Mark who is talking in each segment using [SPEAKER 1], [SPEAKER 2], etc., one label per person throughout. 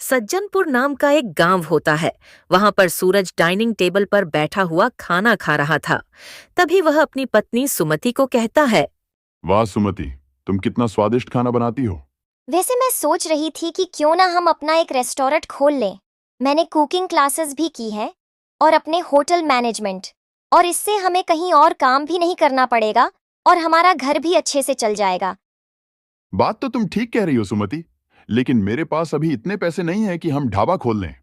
[SPEAKER 1] सज्जनपुर नाम का एक गांव होता है। वहां पर सूरज डाइनिंग टेबल पर बैठा हुआ खाना खा रहा था। तभी वह अपनी पत्नी सुमति को कहता है।
[SPEAKER 2] वाह सुमति, तुम कितना स्वादिष्ट खाना बनाती हो।
[SPEAKER 3] वैसे मैं सोच रही थी कि क्यों ना हम अपना एक रेस्टोरेंट खोल लें। मैंने कुकिंग क्लासेस भी की है और अपने होटल मैनेजमेंट, और इससे हमें कहीं और काम भी नहीं करना पड़ेगा और हमारा घर भी अच्छे से चल जाएगा।
[SPEAKER 2] बात तो तुम ठीक कह रही हो सुमति, लेकिन मेरे पास अभी इतने पैसे नहीं है कि हम ढाबा खोल लें।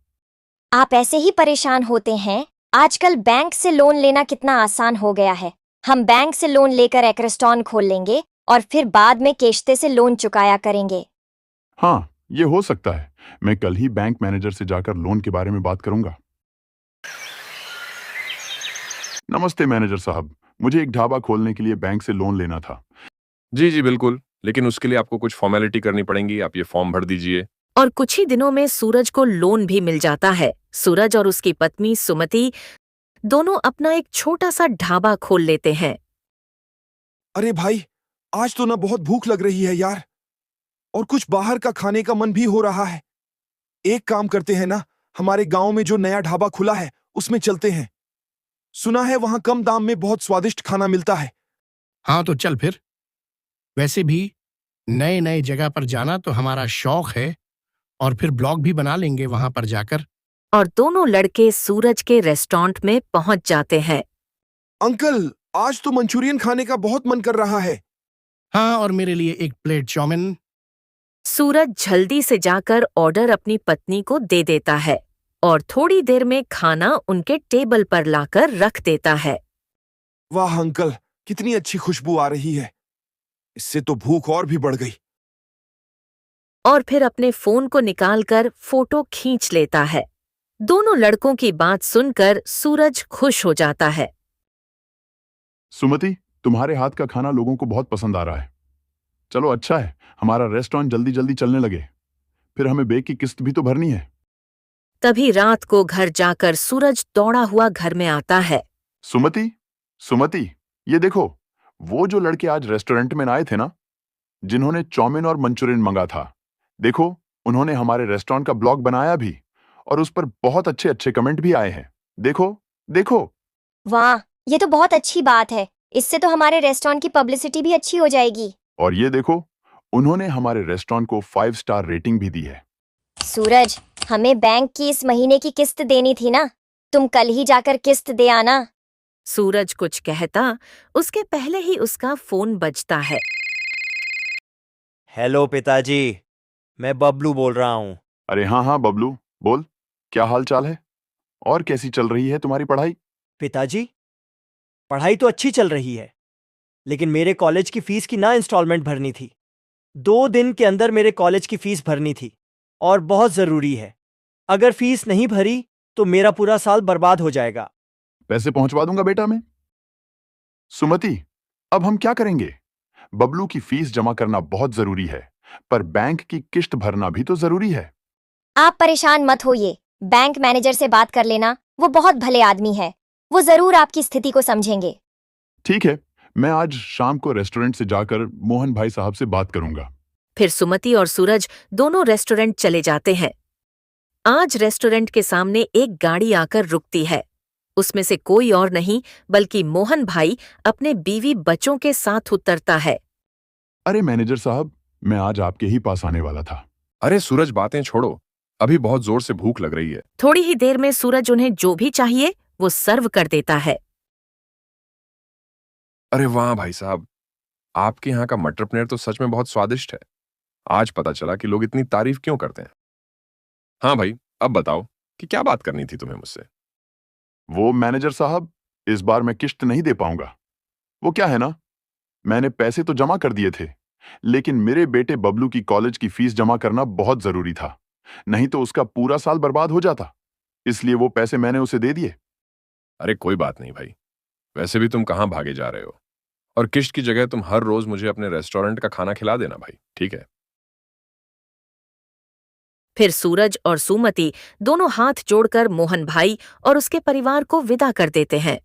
[SPEAKER 3] आप ऐसे ही परेशान होते हैं। आजकल बैंक से लोन लेना कितना आसान हो गया है। हम बैंक से लोन लेकर एक रेस्टोरेंट खोल लेंगे और फिर बाद में किश्ते से लोन चुकाया करेंगे।
[SPEAKER 2] हाँ, ये हो सकता है। मैं कल ही बैंक मैनेजर से जाकर लोन के बारे में बात करूंगा। नमस्ते मैनेजर साहब, मुझे एक ढाबा खोलने के लिए बैंक से लोन लेना था।
[SPEAKER 4] जी जी बिल्कुल, लेकिन उसके लिए आपको कुछ फॉर्मेलिटी करनी पड़ेंगी। आप ये फॉर्म भर दीजिए।
[SPEAKER 1] और कुछ ही दिनों में सूरज को लोन भी मिल जाता है। सूरज और उसकी पत्नी सुमति दोनों अपना एक छोटा सा ढाबा खोल लेते हैं।
[SPEAKER 5] अरे भाई, आज तो ना बहुत भूख लग रही है यार, और कुछ बाहर का खाने का मन भी हो रहा है। एक काम करते हैं ना, हमारे गांव में जो नया ढाबा खुला है उसमें चलते हैं। सुना है वहां कम दाम में बहुत स्वादिष्ट खाना मिलता है।
[SPEAKER 6] हाँ तो चल फिर। वैसे भी नए नए जगह पर जाना तो हमारा शौक है, और फिर ब्लॉग भी बना लेंगे वहां पर जाकर।
[SPEAKER 1] और दोनों लड़के सूरज के रेस्टोरेंट में पहुंच जाते हैं।
[SPEAKER 5] अंकल, आज तो मंचूरियन खाने का बहुत मन कर रहा है।
[SPEAKER 6] हाँ, और मेरे लिए एक प्लेट चाउमीन।
[SPEAKER 1] सूरज जल्दी से जाकर ऑर्डर अपनी पत्नी को दे देता है और थोड़ी देर में खाना उनके टेबल पर लाकर रख देता है।
[SPEAKER 5] वाह अंकल, कितनी अच्छी खुशबू आ रही है। इससे तो भूख और भी बढ़ गई।
[SPEAKER 1] और फिर अपने फोन को निकालकर फोटो खींच लेता है। दोनों लड़कों की बात सुनकर सूरज खुश हो जाता है।
[SPEAKER 2] सुमति, तुम्हारे हाथ का खाना लोगों को बहुत पसंद आ रहा है। चलो अच्छा है, हमारा रेस्टोरेंट जल्दी जल्दी चलने लगे। फिर हमें बेक की किस्त भी तो भरनी है।
[SPEAKER 1] तभी रात को घर जाकर सूरज दौड़ा हुआ घर में आता है।
[SPEAKER 2] सुमति, सुमति, ये देखो, वो जो लड़के आज रेस्टोरेंट में आए थे ना, जिन्होंने चाउमीन और मंचूरियन मंगा था। देखो, उन्होंने हमारे रेस्टोरेंट का ब्लॉग बनाया भी, और उस पर बहुत अच्छे अच्छे कमेंट भी आए हैं। देखो देखो।
[SPEAKER 3] वाह, ये तो बहुत अच्छी बात है। इससे तो हमारे रेस्टोरेंट की पब्लिसिटी भी अच्छी हो जाएगी।
[SPEAKER 2] और ये देखो, उन्होंने हमारे रेस्टोरेंट को 5 स्टार रेटिंग भी दी है।
[SPEAKER 3] सूरज, हमें बैंक की इस महीने की किस्त देनी थी ना। तुम कल ही जाकर किस्त दे आना।
[SPEAKER 1] सूरज कुछ कहता, उसके पहले ही उसका फोन बजता है।
[SPEAKER 7] हेलो पिताजी, मैं बबलू बोल रहा हूँ।
[SPEAKER 2] अरे हाँ हाँ बबलू, बोल, क्या हाल चाल है और कैसी चल रही है तुम्हारी पढ़ाई।
[SPEAKER 7] पिताजी, पढ़ाई तो अच्छी चल रही है, लेकिन मेरे कॉलेज की फीस की ना इंस्टॉलमेंट भरनी थी। 2 दिन के अंदर मेरे कॉलेज की फीस भरनी थी, और बहुत ज़रूरी है। अगर फीस नहीं भरी तो मेरा पूरा साल बर्बाद हो जाएगा।
[SPEAKER 2] पैसे पहुंचवा दूंगा बेटा मैं। सुमति, अब हम क्या करेंगे। बबलू की फीस जमा करना बहुत जरूरी है, पर बैंक की किस्त भरना भी तो जरूरी है।
[SPEAKER 3] आप परेशान मत होइए, बैंक मैनेजर से बात कर लेना। वो बहुत भले आदमी है, वो जरूर आपकी स्थिति को समझेंगे।
[SPEAKER 2] ठीक है, मैं आज शाम को रेस्टोरेंट से जाकर मोहन भाई साहब से बात करूंगा।
[SPEAKER 1] फिर सुमति और सूरज दोनों रेस्टोरेंट चले जाते हैं। आज रेस्टोरेंट के सामने एक गाड़ी आकर रुकती है। उसमें से कोई और नहीं बल्कि मोहन भाई अपने बीवी बच्चों के साथ उतरता है।
[SPEAKER 2] अरे मैनेजर साहब, मैं आज आपके ही पास आने वाला था।
[SPEAKER 4] अरे सूरज, बातें छोड़ो, अभी बहुत जोर से भूख लग रही है।
[SPEAKER 1] थोड़ी ही देर में सूरज उन्हें जो भी चाहिए वो सर्व कर देता है।
[SPEAKER 4] अरे वाह भाई साहब, आपके यहाँ का मटर पनीर तो सच में बहुत स्वादिष्ट है। आज पता चला कि लोग इतनी तारीफ क्यों करते हैं। हाँ भाई, अब बताओ कि क्या बात करनी थी तुम्हें मुझसे।
[SPEAKER 2] वो मैनेजर साहब, इस बार मैं किस्त नहीं दे पाऊंगा। वो क्या है ना, मैंने पैसे तो जमा कर दिए थे, लेकिन मेरे बेटे बबलू की कॉलेज की फीस जमा करना बहुत जरूरी था, नहीं तो उसका पूरा साल बर्बाद हो जाता। इसलिए वो पैसे मैंने उसे दे दिए।
[SPEAKER 4] अरे कोई बात नहीं भाई, वैसे भी तुम कहाँ भागे जा रहे हो, और किश्त की जगह तुम हर रोज मुझे अपने रेस्टोरेंट का खाना खिला देना भाई, ठीक है।
[SPEAKER 1] फिर सूरज और सुमति दोनों हाथ जोड़कर मोहन भाई और उसके परिवार को विदा कर देते हैं।